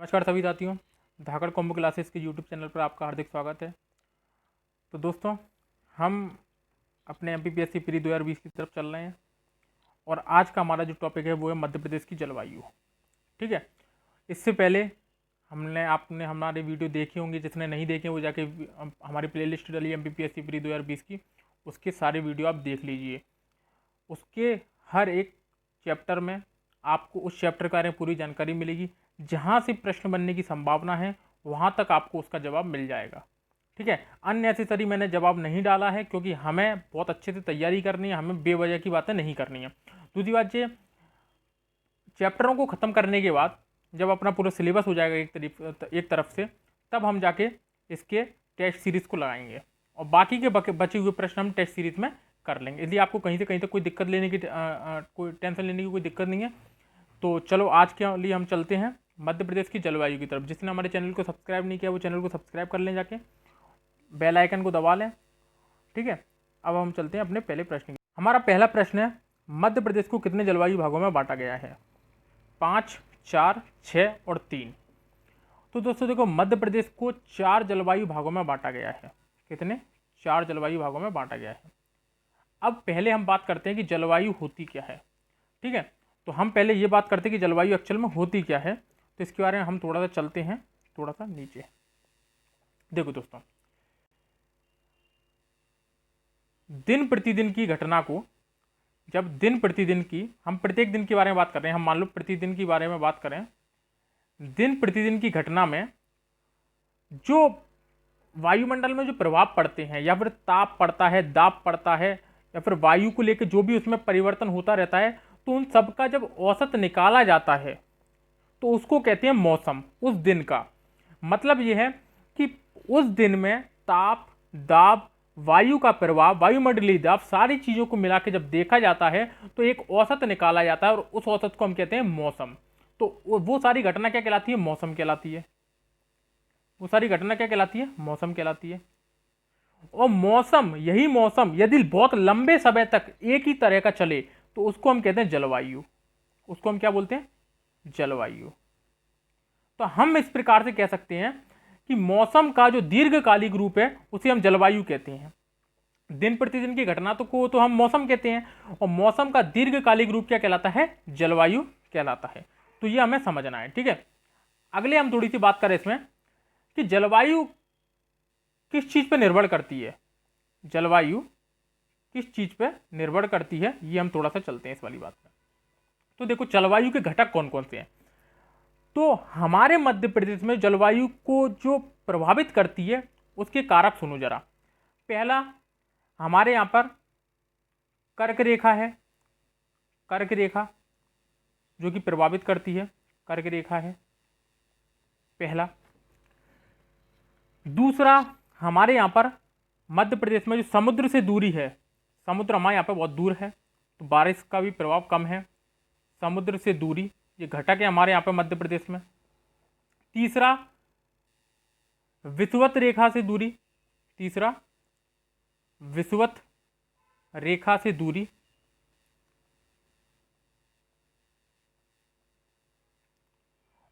नमस्कार सभी साथियों, धाकड़ कॉम्बो क्लासेस के यूट्यूब चैनल पर आपका हार्दिक स्वागत है। तो दोस्तों, हम अपने एमपीपीएससी प्री 2020 की तरफ चल रहे हैं और आज का हमारा जो टॉपिक है वो है मध्य प्रदेश की जलवायु। ठीक है, इससे पहले आपने हमारे वीडियो देखे होंगे, जिसने नहीं देखे वो जाके हमारी प्लेलिस्ट डली एमपीपीएससी प्री 2020 की, उसके सारे वीडियो आप देख लीजिए। उसके हर एक चैप्टर में आपको उस चैप्टर के बारे में पूरी जानकारी मिलेगी। जहाँ से प्रश्न बनने की संभावना है वहाँ तक आपको उसका जवाब मिल जाएगा। ठीक है, अननेसेसरी मैंने जवाब नहीं डाला है क्योंकि हमें बहुत अच्छे से तैयारी करनी है, हमें बेवजह की बातें नहीं करनी है। दूसरी बात ये, चैप्टरों को ख़त्म करने के बाद जब अपना पूरा सिलेबस हो जाएगा एक तरफ से, तब हम जाके इसके टेस्ट सीरीज़ को लगाएंगे और बाकी के बचे हुए प्रश्न हम टेस्ट सीरीज़ में कर लेंगे। इसलिए आपको कहीं से कहीं तक कोई दिक्कत लेने की कोई टेंशन लेने की कोई दिक्कत नहीं है। तो चलो आज के लिए हम चलते हैं मध्य प्रदेश की जलवायु की तरफ। जिसने हमारे चैनल को सब्सक्राइब नहीं किया वो चैनल को सब्सक्राइब कर लें, जाके बेल आइकन को दबा लें। ठीक है, अब हम चलते हैं अपने पहले प्रश्न की। हमारा पहला प्रश्न है, मध्य प्रदेश को कितने जलवायु भागों में बांटा गया है? 5, 4, 6 और 3। तो दोस्तों देखो, मध्य प्रदेश को 4 जलवायु भागों में बांटा गया है। कितने? 4 जलवायु भागों में बांटा गया है। अब पहले हम बात करते हैं कि जलवायु होती क्या है। ठीक है, तो हम पहले ये बात करते हैं कि जलवायु एक्चुअल में होती क्या है। तो इसके बारे में हम थोड़ा सा चलते हैं, थोड़ा सा नीचे। देखो दोस्तों, दिन प्रतिदिन की घटना को, जब दिन प्रतिदिन की, हम प्रत्येक दिन के बारे में बात कर रहे हैं, हम मान लो प्रतिदिन के बारे में बात करें, दिन प्रतिदिन की घटना में जो वायुमंडल में जो प्रभाव पड़ते हैं, या फिर ताप पड़ता है, दाब पड़ता है, या फिर वायु को लेकर जो भी उसमें परिवर्तन होता रहता है, तो उन सब का जब औसत निकाला जाता है तो उसको कहते हैं मौसम। उस दिन का मतलब यह है कि उस दिन में ताप, दाब, वायु का प्रभाव, वायुमंडलीय दाब, सारी चीजों को मिला के जब देखा जाता है तो एक औसत निकाला जाता है और उस औसत को हम कहते हैं मौसम। तो वो सारी घटना क्या कहलाती है? मौसम कहलाती है। वो सारी घटना क्या कहलाती है? मौसम कहलाती है। और मौसम, यही मौसम यदि बहुत लंबे समय तक एक ही तरह का चले तो उसको हम कहते हैं जलवायु। उसको हम क्या बोलते हैं? जलवायु। तो हम इस प्रकार से कह सकते हैं कि मौसम का जो दीर्घकालिक रूप है उसे हम जलवायु कहते हैं। दिन प्रतिदिन की घटना को तो हम मौसम कहते हैं, और मौसम का दीर्घकालिक रूप क्या कहलाता है? जलवायु कहलाता है। तो ये हमें समझना है। ठीक है, अगले हम थोड़ी सी बात करें इसमें कि जलवायु किस चीज पर निर्भर करती है। जलवायु किस चीज पर निर्भर करती है, ये हम थोड़ा सा चलते हैं इस वाली बात में। तो देखो, जलवायु के घटक कौन कौन से हैं। तो हमारे मध्य प्रदेश में जलवायु को जो प्रभावित करती है उसके कारक सुनो जरा। पहला, हमारे यहां पर कर्क रेखा है। कर्क रेखा जो कि प्रभावित करती है, कर्क रेखा है पहला। दूसरा, हमारे यहां पर मध्य प्रदेश में जो समुद्र से दूरी है, समुद्र हमारे यहाँ पर बहुत दूर है तो बारिश का भी प्रभाव कम है। समुद्र से दूरी ये घटक है हमारे यहाँ पर मध्य प्रदेश में। तीसरा, विषुवत रेखा से दूरी। तीसरा, विषुवत रेखा से दूरी।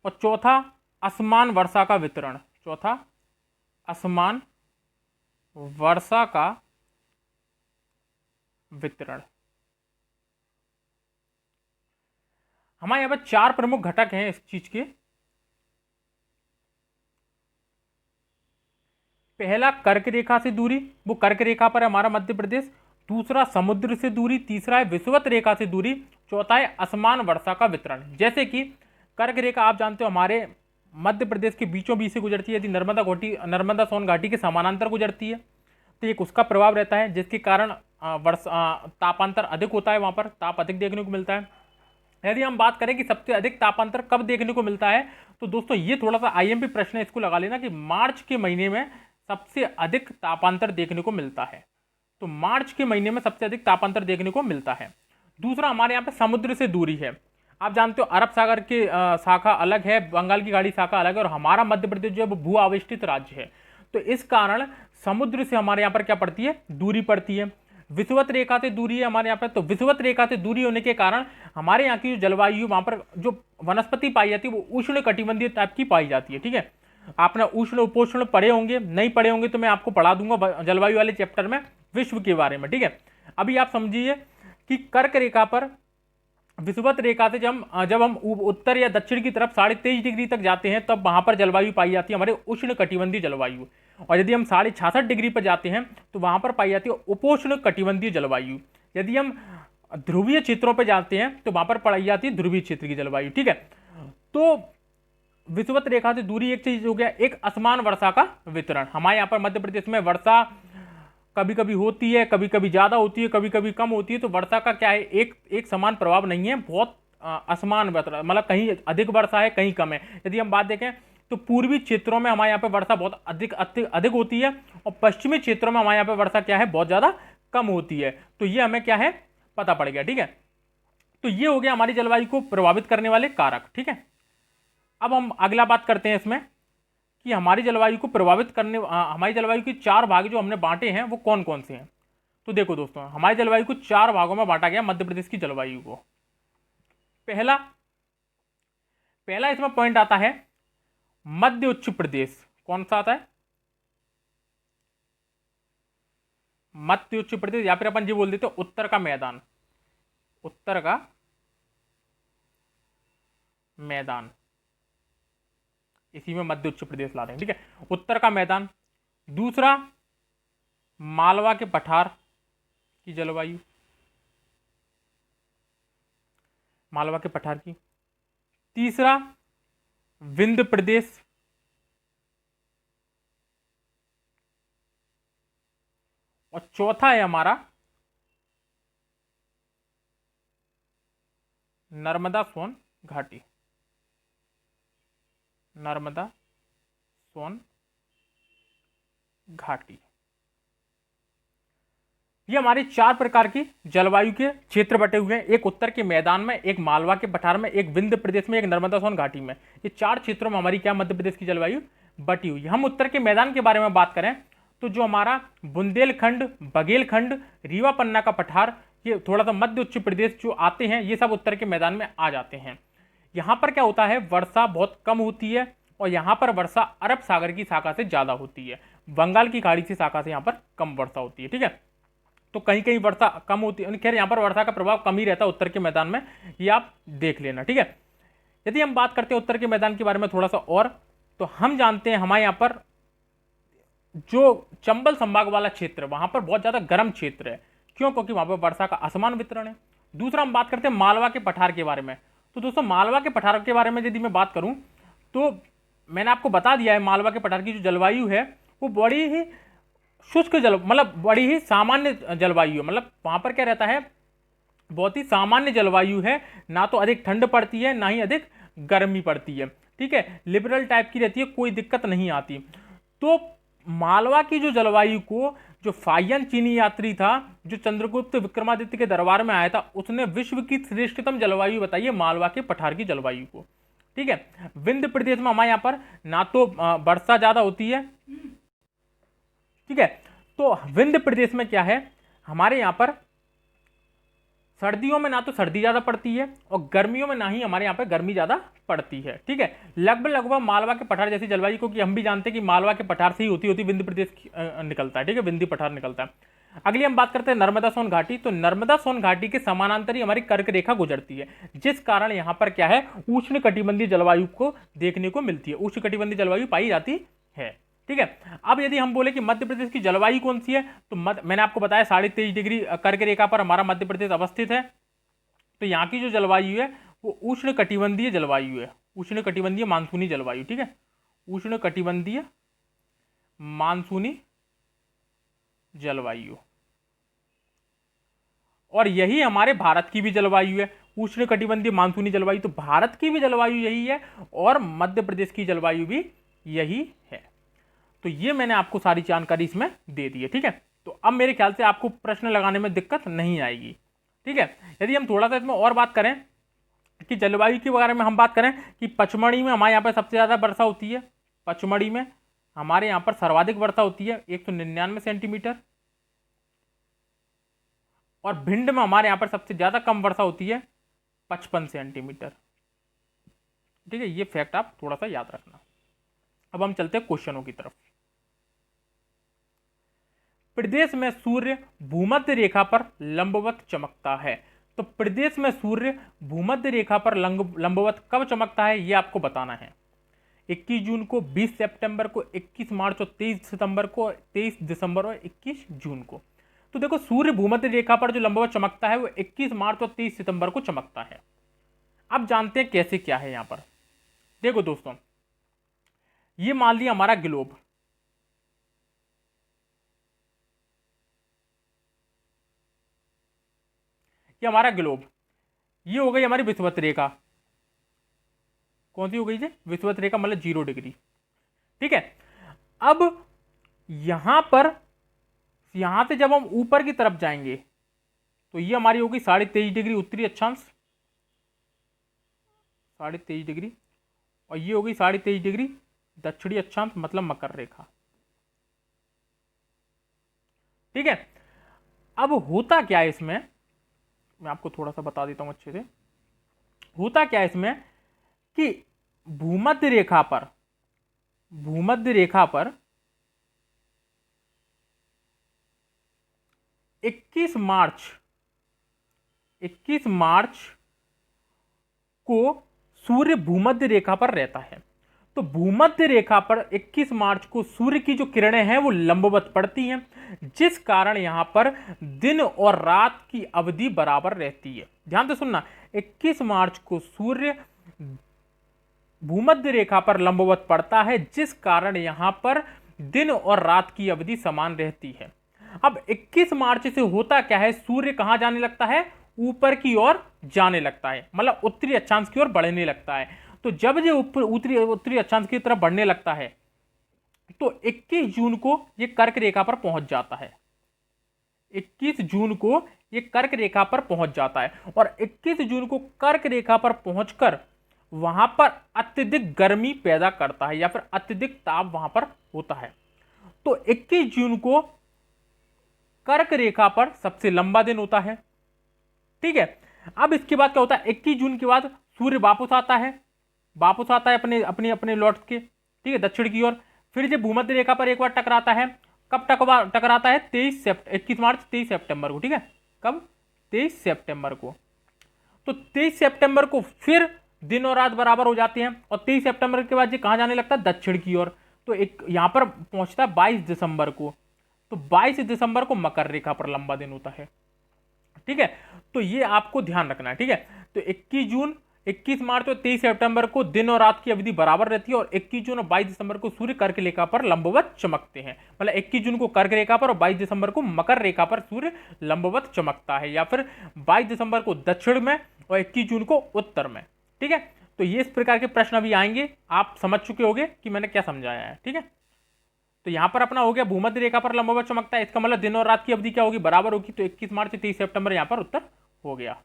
और चौथा, असमान वर्षा का वितरण। चौथा, असमान वर्षा का वितरण। हमारे यहां पर 4 प्रमुख घटक हैं इस चीज के। पहला, कर्क रेखा से दूरी, वो कर्क रेखा पर है हमारा मध्य प्रदेश। दूसरा, समुद्र से दूरी। तीसरा है विषुवत रेखा से दूरी। चौथा है असमान वर्षा का वितरण। जैसे कि कर्क रेखा आप जानते हो हमारे मध्य प्रदेश के बीचों बीच से गुजरती है। यदि नर्मदा सोन घाटी के समानांतर गुजरती है तो एक उसका प्रभाव रहता है, जिसके कारण तापांतर अधिक होता है, वहां पर ताप अधिक देखने को मिलता है। यदि हम बात करें कि सबसे अधिक तापांतर कब देखने को मिलता है, तो दोस्तों ये थोड़ा सा आईएमपी प्रश्न है, इसको लगा लेना कि मार्च के महीने में सबसे अधिक तापांतर देखने को मिलता है। तो मार्च के महीने में सबसे अधिक तापांतर देखने को मिलता है। दूसरा, हमारे यहाँ पे समुद्र से दूरी है। आप जानते हो अरब सागर की शाखा अलग है, बंगाल की खाड़ी शाखा अलग है, और हमारा मध्य प्रदेश जो है वो भू आविष्टित राज्य है। तो इस कारण समुद्र से हमारे यहाँ पर क्या पड़ती है? दूरी पड़ती है। विषुवत रेखा से दूरी है हमारे यहाँ पे, तो विषुवत रेखा से दूरी होने के कारण हमारे यहाँ की जो जलवायु, वहां पर जो वनस्पति पाई जाती है वो उष्ण कटिबंधीय टाइप की पाई जाती है। ठीक है, आपने उष्ण उपोष्ण पढ़े होंगे, नहीं पढ़े होंगे तो मैं आपको पढ़ा दूंगा जलवायु वाले चैप्टर में विश्व के बारे में। ठीक है, अभी आप समझिए कि कर्क रेखा पर विषुवत रेखा से जब हम उत्तर या दक्षिण की तरफ 23.5 डिग्री तक जाते हैं तब वहां पर जलवायु पाई जाती है हमारे उष्ण कटिबंधीय जलवायु। और यदि हम 66.5 डिग्री पर जाते हैं तो वहां पर पाई जाती है उपोष्ण कटिबंधीय जलवायु। यदि हम ध्रुवीय क्षेत्रों पर जाते हैं तो वहां पर पाई जाती है ध्रुवीय क्षेत्र की जलवायु। ठीक है, तो विषुवत रेखा से दूरी एक चीज हो गया, एक असमान वर्षा का वितरण। हमारे यहाँ पर मध्य प्रदेश में वर्षा कभी कभी होती है, कभी कभी ज्यादा होती है, कभी कभी कम होती है, तो वर्षा का क्या है, एक समान प्रभाव नहीं है, बहुत असमान मतलब कहीं अधिक वर्षा है, कहीं कम है। यदि हम बात देखें तो पूर्वी क्षेत्रों में हमारे यहाँ पे वर्षा बहुत अधिक होती है और पश्चिमी क्षेत्रों में हमारे यहाँ पे वर्षा क्या है, बहुत ज्यादा कम होती है। तो ये हमें क्या है पता पड़ गया। ठीक है, तो ये हो गया हमारी जलवायु को प्रभावित करने वाले कारक। ठीक है, अब हम अगला बात करते हैं इसमें कि हमारी जलवायु को प्रभावित करने, हमारी जलवायु के 4 भाग जो हमने बांटे हैं वो कौन कौन से हैं। तो देखो दोस्तों, हमारी जलवायु को 4 भागों में बांटा गया मध्य प्रदेश की जलवायु को। पहला इसमें पॉइंट आता है मध्य उच्च प्रदेश। कौन सा आता है, मध्य उच्च प्रदेश, या फिर अपन जी बोल देते उत्तर का मैदान, उत्तर का मैदान, इसी में मध्य उच्च प्रदेश ला रहे हैं। ठीक है, उत्तर का मैदान। दूसरा मालवा के पठार की जलवायु, मालवा के पठार की। तीसरा विंध्य प्रदेश। और चौथा है हमारा नर्मदा सोन घाटी, नर्मदा सोन घाटी। ये हमारे 4 प्रकार की जलवायु के क्षेत्र बटे हुए हैं, एक उत्तर के मैदान में, एक मालवा के पठार में, एक विंध्य प्रदेश में, एक नर्मदा सोन घाटी में। ये 4 क्षेत्रों में हमारी क्या मध्य प्रदेश की जलवायु बटी हुई है। हम उत्तर के मैदान के बारे में बात करें तो जो हमारा बुंदेलखंड, बघेलखंड, रीवा पन्ना का पठार, ये थोड़ा सा मध्य उच्च प्रदेश जो आते हैं, ये सब उत्तर के मैदान में आ जाते हैं। यहां पर क्या होता है, वर्षा बहुत कम होती है और यहां पर वर्षा अरब सागर की शाखा से ज्यादा होती है, बंगाल की खाड़ी की शाखा से यहां पर कम वर्षा होती है। ठीक है, तो कहीं कहीं वर्षा कम होती है, खैर यहां पर वर्षा का प्रभाव कम ही रहता है उत्तर के मैदान में, ये आप देख लेना। ठीक है, यदि हम बात करते हैं उत्तर के मैदान के बारे में थोड़ा सा और, तो हम जानते हैं हमारे यहां पर जो चंबल संभाग वाला क्षेत्र, वहां पर बहुत ज्यादा गर्म क्षेत्र है। क्यों? क्योंकि वहां पर वर्षा का असमान वितरण है। दूसरा हम बात करते हैं मालवा के पठार के बारे में। तो दोस्तों मालवा के पठार के बारे में यदि मैं बात करूं तो मैंने आपको बता दिया है, मालवा के पठार की जो जलवायु है वो बड़ी ही शुष्क मतलब बड़ी ही सामान्य जलवायु है। मतलब वहां पर क्या रहता है, बहुत ही सामान्य जलवायु है, ना तो अधिक ठंड पड़ती है ना ही अधिक गर्मी पड़ती है। ठीक है, लिबरल टाइप की रहती है, कोई दिक्कत नहीं आती। तो मालवा की जो जलवायु को, जो फाहियन चीनी यात्री था जो चंद्रगुप्त विक्रमादित्य के दरबार में आया था, उसने विश्व की श्रेष्ठतम जलवायु बताई है मालवा के पठार की जलवायु को। ठीक है, विंध्य प्रदेश में हमारे यहाँ पर ना तो वर्षा ज्यादा होती है। ठीक है, तो विंध्य प्रदेश में क्या है, हमारे यहाँ पर सर्दियों में ना तो सर्दी ज्यादा पड़ती है और गर्मियों में ना ही हमारे यहाँ पे गर्मी ज्यादा पड़ती है। ठीक है, लगभग मालवा के पठार जैसी जलवायु, क्योंकि हम भी जानते हैं कि मालवा के पठार से ही होती विंध्य प्रदेश निकलता है। ठीक है, विंध्य पठार निकलता है। अगली हम बात करते हैं नर्मदा सोन घाटी। तो नर्मदा सोन घाटी के समानांतर ही हमारी कर्क रेखा गुजरती है, जिस कारण यहाँ पर क्या है, उष्ण कटिबंधीय जलवायु को देखने को मिलती है, उष्ण कटिबंधीय जलवायु पाई जाती है। ठीक है, अब यदि हम बोले कि मध्य प्रदेश की जलवायु कौन सी है, तो मैंने आपको बताया 23.5 डिग्री कर्क रेखा पर हमारा मध्य प्रदेश अवस्थित है। तो यहाँ की जो जलवायु है वो उष्ण कटिबंधीय जलवायु है, उष्ण कटिबंधीय मानसूनी जलवायु। ठीक है, उष्ण कटिबंधीय मानसूनी जलवायु, और यही हमारे भारत की भी जलवायु है, उष्ण कटिबंधीय मानसूनी जलवायु। तो भारत की भी जलवायु यही है और मध्य प्रदेश की जलवायु भी यही है। तो ये मैंने आपको सारी जानकारी इसमें दे दी है। ठीक है, तो अब मेरे ख्याल से आपको प्रश्न लगाने में दिक्कत नहीं आएगी। ठीक है, यदि हम थोड़ा सा इसमें और बात करें कि जलवायु के बारे में हम बात करें कि पचमढ़ी में हमारे यहाँ पर सबसे ज़्यादा वर्षा होती है, पचमढ़ी में हमारे यहाँ पर सर्वाधिक वर्षा होती है 199 सेंटीमीटर। और भिंड में हमारे यहाँ पर सबसे ज़्यादा कम वर्षा होती है 55 सेंटीमीटर। ठीक है, ये फैक्ट आप थोड़ा सा याद रखना। अब हम चलते हैं क्वेश्चनों की तरफ। प्रदेश में सूर्य भूमध्य रेखा पर लंबवत चमकता है। तो प्रदेश में सूर्य भूमध्य रेखा पर लंबवत कब चमकता है, यह आपको बताना है। 21 जून को, 20 सितंबर को, 21 मार्च और 23 सितंबर को, 23 दिसंबर और 21 जून को। तो देखो, सूर्य भूमध्य रेखा पर जो लंबवत चमकता है वो 21 मार्च और 23 सितंबर को चमकता है। अब जानते हैं कैसे क्या है यहां पर। देखो दोस्तों, ये मान लिया हमारा ग्लोब, ये हमारा ग्लोब, ये हो गई हमारी विषुवत रेखा। कौन सी हो गई ये? विषुवत रेखा, मतलब 0 डिग्री। ठीक है, अब यहां पर, यहां से जब हम ऊपर की तरफ जाएंगे तो ये हमारी होगी 23.5 डिग्री उत्तरी अक्षांश, 23.5 डिग्री, और ये होगी 23.5 डिग्री दक्षिणी अक्षांश, मतलब मकर रेखा। ठीक है, अब होता क्या है इसमें, मैं आपको थोड़ा सा बता देता हूं अच्छे से। होता क्या है इसमें कि भूमध्य रेखा पर, भूमध्य रेखा पर 21 मार्च को सूर्य भूमध्य रेखा पर रहता है। तो भूमध्य रेखा पर 21 मार्च को सूर्य की जो किरणें हैं वो लंबवत पड़ती हैं, जिस कारण यहां पर दिन और रात की अवधि बराबर रहती है। ध्यान से सुनना, 21 मार्च को सूर्य भूमध्य रेखा पर लंबवत पड़ता है, जिस कारण यहां पर दिन और रात की अवधि समान रहती है। अब 21 मार्च से होता क्या है, सूर्य कहां जाने लगता है? ऊपर की ओर जाने लगता है, मतलब उत्तरी अक्षांश की ओर बढ़ने लगता है। तो जब ये उत्तरी अक्षांश की तरफ बढ़ने लगता है तो 21 जून को ये कर्क रेखा पर पहुंच जाता है। 21 जून को ये कर्क रेखा पर पहुंच जाता है, और 21 जून को कर्क रेखा पर पहुंचकर वहां पर अत्यधिक गर्मी पैदा करता है, या फिर अत्यधिक ताप वहां पर होता है। तो 21 जून को कर्क रेखा पर सबसे लंबा दिन होता है। ठीक है, अब इसके बाद क्या होता है, 21 जून के बाद सूर्य वापस आता है, अपने अपने अपने लौट के, ठीक है, दक्षिण की ओर। फिर जब भूमध्य रेखा पर एक बार टकराता है, कब टकराता है? 21 मार्च 23 सितंबर को। ठीक है, कब? 23 सितंबर को। तो 23 सितंबर को फिर दिन और रात बराबर हो जाते हैं, और 23 सितंबर के बाद ये कहां जाने लगता है? दक्षिण की ओर। तो एक यहां पर पहुंचता है 22 दिसंबर को। तो 22 दिसंबर को मकर रेखा पर लंबा दिन होता है। ठीक है, तो ये आपको ध्यान रखना है। ठीक है, तो 21 जून, 21 मार्च और 23 सितंबर को दिन और रात की अवधि बराबर रहती है, और 21 जून और 22 दिसंबर को सूर्य कर्क रेखा पर लंबवत चमकते हैं। मतलब 21 जून को कर्क रेखा पर और 22 दिसंबर को मकर रेखा पर सूर्य लंबवत चमकता है, या फिर 22 दिसंबर को दक्षिण में और 21 जून को उत्तर में। ठीक है, तो ये इस प्रकार के प्रश्न अभी आएंगे, आप समझ चुके होंगे कि मैंने क्या समझाया है। ठीक है, तो यहां पर अपना हो गया भूमध्य रेखा पर लंबवत चमकता है, इसका मतलब दिन और रात की अवधि क्या होगी? बराबर होगी। तो 21 मार्च से 23 सितंबर यहां पर उत्तर हो गया।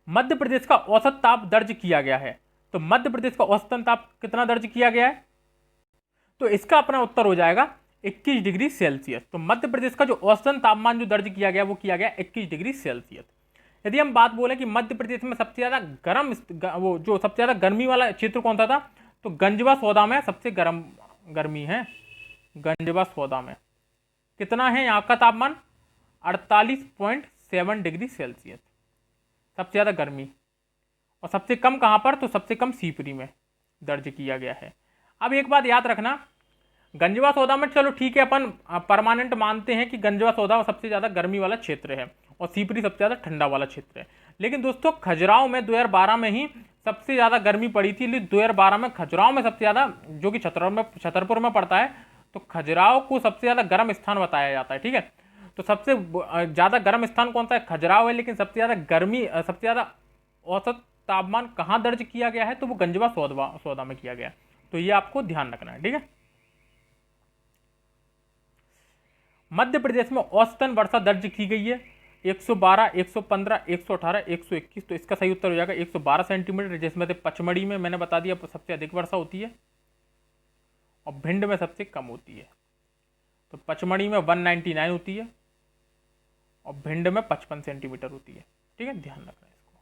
मध्य प्रदेश का औसत ताप दर्ज किया गया है। तो मध्य प्रदेश का औसतन ताप कितना दर्ज किया गया है? तो इसका अपना उत्तर हो जाएगा 21 डिग्री सेल्सियस। तो मध्य प्रदेश का जो औसतन तापमान जो दर्ज किया गया वो किया गया 21 डिग्री सेल्सियस। यदि हम बात बोले कि मध्य प्रदेश में सबसे ज्यादा वो जो सबसे ज्यादा गर्मी वाला क्षेत्र कौन सा था, तो गंजवा सौदा में सबसे गर्मी है। गंजवा सौदा में कितना है यहाँ का तापमान? 48.7 डिग्री सेल्सियस, सबसे ज्यादा गर्मी। और सबसे कम कहां पर? तो सबसे कम सीपरी में दर्ज किया गया है। अब एक बात याद रखना, गंजवा सौदा में चलो ठीक है, अपन परमानेंट मानते हैं कि गंजवा सौदा सबसे ज्यादा गर्मी वाला क्षेत्र है और सीपरी सबसे ज्यादा ठंडा वाला क्षेत्र है। लेकिन दोस्तों, खजुराहो में 2012 में ही सबसे ज्यादा गर्मी पड़ी थी। 2012 में खजुराहो में सबसे ज्यादा, जो कि छतरपुर में पड़ता है, तो खजुराहो को सबसे ज्यादा गर्म स्थान बताया जाता है। ठीक है, तो सबसे ज्यादा गर्म स्थान कौन सा है? खजुराहो है। लेकिन सबसे ज्यादा गर्मी, सबसे ज्यादा औसत तापमान कहां दर्ज किया गया है? तो वो गंजवा सौदा में किया गया। तो ये आपको ध्यान रखना है। ठीक है, मध्य प्रदेश में औसतन वर्षा दर्ज की गई है 112, 115, 118, 121। तो इसका सही उत्तर हो जाएगा 112 सेंटीमीटर, जिसमें से पचमढ़ी में मैंने बता दिया सबसे अधिक वर्षा होती है और भिंड में सबसे कम होती है। तो पचमढ़ी में 199 होती है और भिंड में 55 सेंटीमीटर होती है। ठीक है, ध्यान रखना इसको।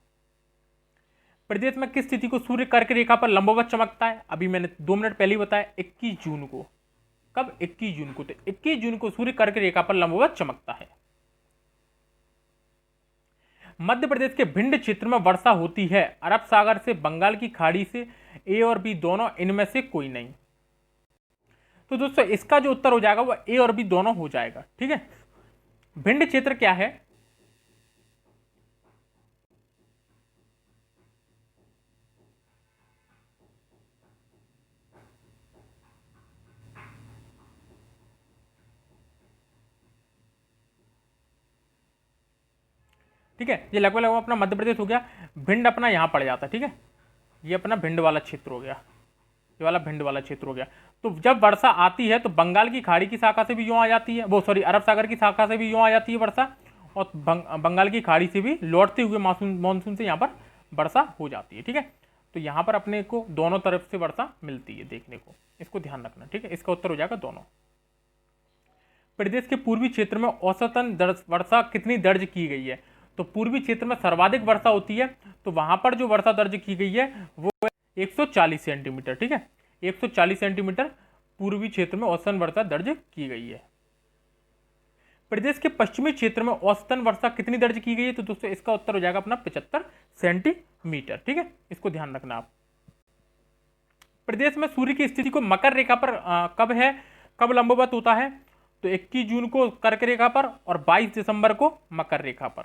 प्रदेश में किस स्थिति को सूर्य कर्क रेखा पर लंबवत चमकता है? अभी मैंने 2 मिनट पहले ही बताया, 21 जून को। कब? 21 जून को। तो 21 जून को सूर्य कर्क रेखा पर लंबवत चमकता है। मध्य प्रदेश के भिंड क्षेत्र में वर्षा होती है अरब सागर से, बंगाल की खाड़ी से, ए और बी दोनों, इनमें से कोई नहीं। तो दोस्तों इसका जो उत्तर हो जाएगा वो ए और बी दोनों हो जाएगा। ठीक है, भिंड क्षेत्र क्या है? ठीक है, ये लगभग लगभग अपना मध्य प्रदेश हो गया। भिंड अपना यहां पड़ जाता है। ठीक है, ये अपना भिंड वाला क्षेत्र हो गया, ये वाला भिंड वाला क्षेत्र हो गया। तो जब वर्षा आती है तो बंगाल की खाड़ी की शाखा से भी यूं आ जाती है, वो सॉरी अरब सागर की शाखा से भी यूं आ जाती है वर्षा, और बंगाल की खाड़ी से भी लौटते हुए मानसून से यहाँ पर वर्षा हो जाती है। ठीक है, तो यहाँ पर अपने को दोनों तरफ से वर्षा मिलती है देखने को, इसको ध्यान रखना। ठीक है, इसका उत्तर हो जाएगा दोनों। प्रदेश के पूर्वी क्षेत्र में औसतन वर्षा कितनी दर्ज की गई है? तो पूर्वी क्षेत्र में सर्वाधिक वर्षा होती है, तो वहां पर जो वर्षा दर्ज की गई है वो 140 सेंटीमीटर। ठीक है, 140 सेंटीमीटर पूर्वी क्षेत्र में औसतन वर्षा दर्ज की गई है। प्रदेश के पश्चिमी क्षेत्र में औसतन वर्षा कितनी दर्ज की गई है? तो दोस्तों इसका उत्तर हो जाएगा अपना 75 सेंटीमीटर। ठीक है, इसको ध्यान रखना आप। प्रदेश में सूर्य की स्थिति को मकर रेखा पर कब लंबवत होता है? तो 21 जून को कर्क रेखा पर और 22 दिसंबर को मकर रेखा पर।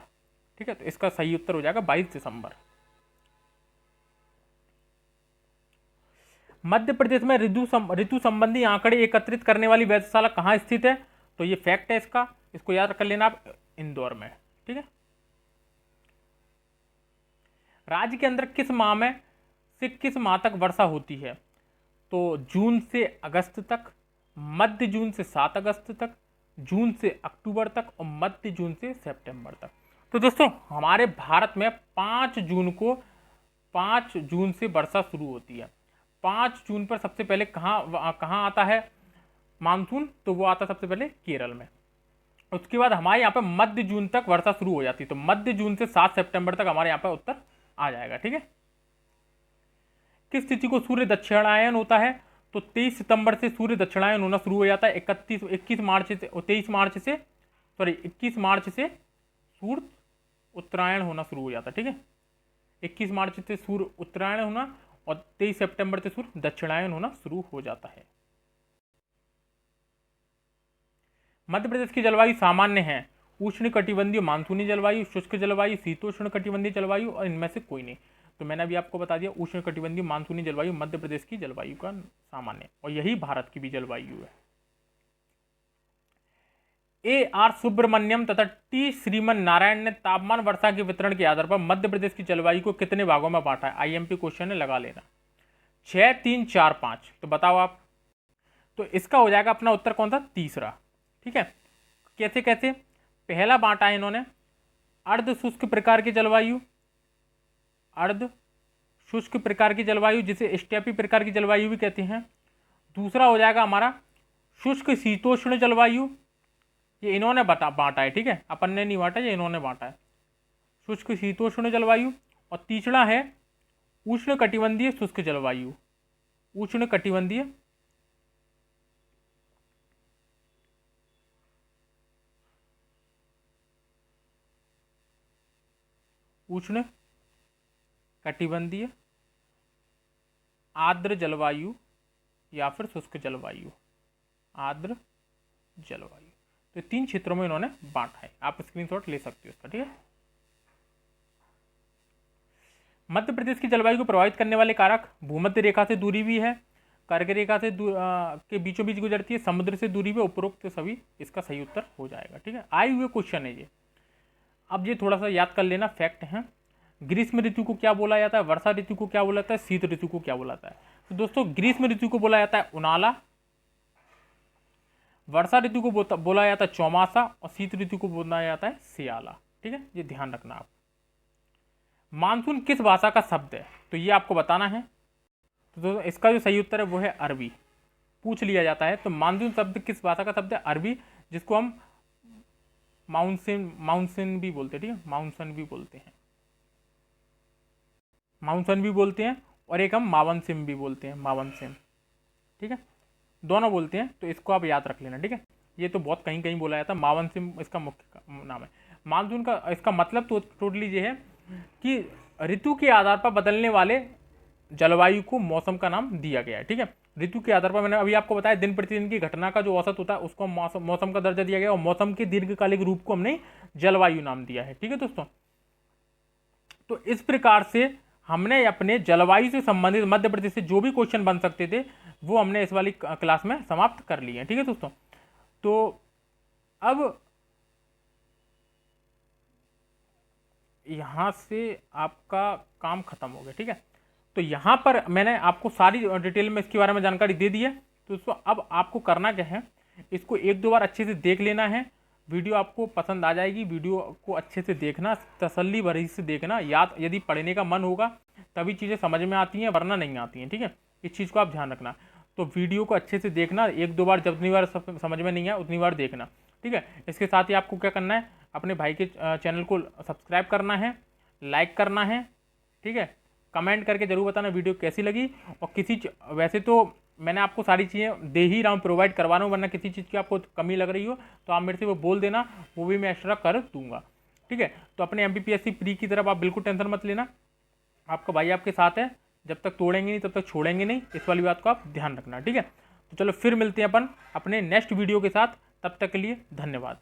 ठीक है, तो इसका सही उत्तर हो जाएगा 22 दिसंबर। मध्य प्रदेश में ऋतु संबंधी आंकड़े एकत्रित करने वाली वेधशाला कहां स्थित है? तो ये फैक्ट है इसको याद कर लेना आप, इंदौर में। ठीक है, राज्य के अंदर किस माह में से किस माह तक वर्षा होती है? तो जून से अगस्त तक, मध्य जून से 7 अगस्त तक, जून से अक्टूबर तक और मध्य जून से सितंबर तक। तो दोस्तों हमारे भारत में 5 जून से वर्षा शुरू होती है। 5 जून पर सबसे पहले कहाँ आता है मानसून? तो वो आता सबसे पहले केरल में। उसके बाद हमारे यहाँ पे मध्य जून तक वर्षा शुरू हो जाती है, तो मध्य जून से 7 सितंबर तक हमारे यहाँ पे उत्तर आ जाएगा। ठीक है, किस तिथि को सूर्य दक्षिणायन होता है? तो 23 सितंबर से सूर्य दक्षिणायन होना शुरू हो जाता है। 21 मार्च से सूर्य उत्तरायण होना शुरू हो जाता है। ठीक है, 21 मार्च से सूर्य उत्तरायण होना और 23 सितंबर से सूर्य दक्षिणायन होना शुरू हो जाता है। मध्य प्रदेश की जलवायु सामान्य है, उष्ण कटिबंधीय मानसूनी जलवायु, शुष्क जलवायु, शीतोष्ण कटिबंधीय जलवायु और इनमें से कोई नहीं। तो मैंने अभी आपको बता दिया उष्ण कटिबंधीय मानसूनी जलवायु मध्य प्रदेश की जलवायु का सामान्य, और यही भारत की भी जलवायु है। A.R. सुब्रमण्यम तथा टी श्रीमन नारायण ने तापमान वर्षा के वितरण के आधार पर मध्य प्रदेश की जलवायु को कितने भागों में बांटा है? IMP क्वेश्चन है, लगा लेना। 6, 3, 4, 5। तो बताओ आप। तो इसका हो जाएगा अपना उत्तर कौन सा? तीसरा। ठीक है, कैसे कैसे? पहला बांटा है इन्होंने अर्ध शुष्क प्रकार की जलवायु, अर्ध शुष्क प्रकार की जलवायु जिसे स्टेपी प्रकार की जलवायु भी कहते हैं। दूसरा हो जाएगा हमारा शुष्क शीतोष्ण जलवायु, ये इन्होंने बांटा है। ठीक है, अपन ने नहीं बांटा, ये इन्होंने बांटा है, शुष्क शीतोष्ण जलवायु। और तीसरा है उष्ण कटिबंधीय शुष्क जलवायु, उष्ण कटिबंधीय उष्ण कटिबंधीय आर्द्र जलवायु या फिर शुष्क जलवायु, आर्द्र जलवायु। तो 3 क्षेत्रों में इन्होंने बांटा है, आप स्क्रीनशॉट ले सकते हो इसका। ठीक है, मध्य प्रदेश की जलवायु को प्रभावित करने वाले कारक भूमध्य रेखा से दूरी भी है, कर्क रेखा से के बीचों बीच गुजरती है, समुद्र से दूरी भी, उपरोक्त सभी इसका सही उत्तर हो जाएगा। ठीक है, आए हुए क्वेश्चन है ये। अब ये थोड़ा सा याद कर लेना, फैक्ट है। ग्रीष्म ऋतु को क्या बोला जाता है? वर्षा ऋतु को क्या बोला जाता है? शीत ऋतु को क्या बोला जाता है? तो दोस्तों ग्रीष्म ऋतु को बोला जाता है उनाला, वर्षा ऋतु को बोला जाता है चौमासा और शीत ऋतु को बोला जाता है सियाला। ठीक है, ये ध्यान रखना आप। मानसून किस भाषा का शब्द है? तो ये आपको बताना है। तो दोस्तों इसका जो सही उत्तर है वो है अरबी, पूछ लिया जाता है। तो मानसून शब्द किस भाषा का शब्द है? अरबी, जिसको हम माउंसन भी बोलते हैं, ठीक है, माउंसन भी बोलते हैं, माउंसन भी बोलते हैं, और एक हम मावनसिम भी बोलते हैं, मावनसिम, ठीक है, दोनों बोलते हैं। तो इसको आप याद रख लेना, ठीक है। ये तो बहुत कहीं कहीं बोला जाता है, मावनसिम इसका मुख्य नाम है। मानसून का इसका मतलब तो टोटली ये है कि ऋतु के आधार पर बदलने वाले जलवायु को मौसम का नाम दिया गया है, ठीक है। ऋतु के आधार पर मैंने अभी आपको बताया दिन प्रतिदिन की घटना का जो औसत होता है उसको मौसम का दर्जा दिया गया, और मौसम के दीर्घकालिक रूप को हमने जलवायु नाम दिया है, ठीक है दोस्तों। तो इस प्रकार से हमने अपने जलवायु से संबंधित मध्य प्रदेश से जो भी क्वेश्चन बन सकते थे वो हमने इस वाली क्लास में समाप्त कर लिए हैं, ठीक है दोस्तों। तो अब यहाँ से आपका काम खत्म हो गया, ठीक है। तो यहाँ पर मैंने आपको सारी डिटेल में इसके बारे में जानकारी दे दी है। तो दोस्तों अब आपको करना क्या है, इसको एक दो बार अच्छे से देख लेना है, वीडियो आपको पसंद आ जाएगी। वीडियो को अच्छे से देखना, तसल्ली भरी से देखना, याद यदि पढ़ने का मन होगा तभी चीज़ें समझ में आती हैं, वरना नहीं आती हैं, ठीक है। इस चीज़ को आप ध्यान रखना। तो वीडियो को अच्छे से देखना, एक दो बार, जितनी बार समझ में नहीं आया उतनी बार देखना, ठीक है। इसके साथ ही आपको क्या करना है, अपने भाई के चैनल को सब्सक्राइब करना है, लाइक करना है, ठीक है। कमेंट करके जरूर बताना वीडियो कैसी लगी। और वैसे तो मैंने आपको सारी चीज़ें दे ही रहा हूँ, प्रोवाइड करवा रहा हूँ, वरना किसी चीज़ की आपको कमी लग रही हो तो आप मेरे से वो बोल देना, वो भी मैं एक्स्ट्रा कर दूंगा, ठीक है। तो अपने MPPSC प्री की तरफ आप बिल्कुल टेंशन मत लेना, आपका भाई आपके साथ है, जब तक तोड़ेंगे नहीं तब तक छोड़ेंगे नहीं, इस वाली बात को आप ध्यान रखना, ठीक है। तो चलो फिर मिलते हैं अपन अपने नेक्स्ट वीडियो के साथ, तब तक के लिए धन्यवाद।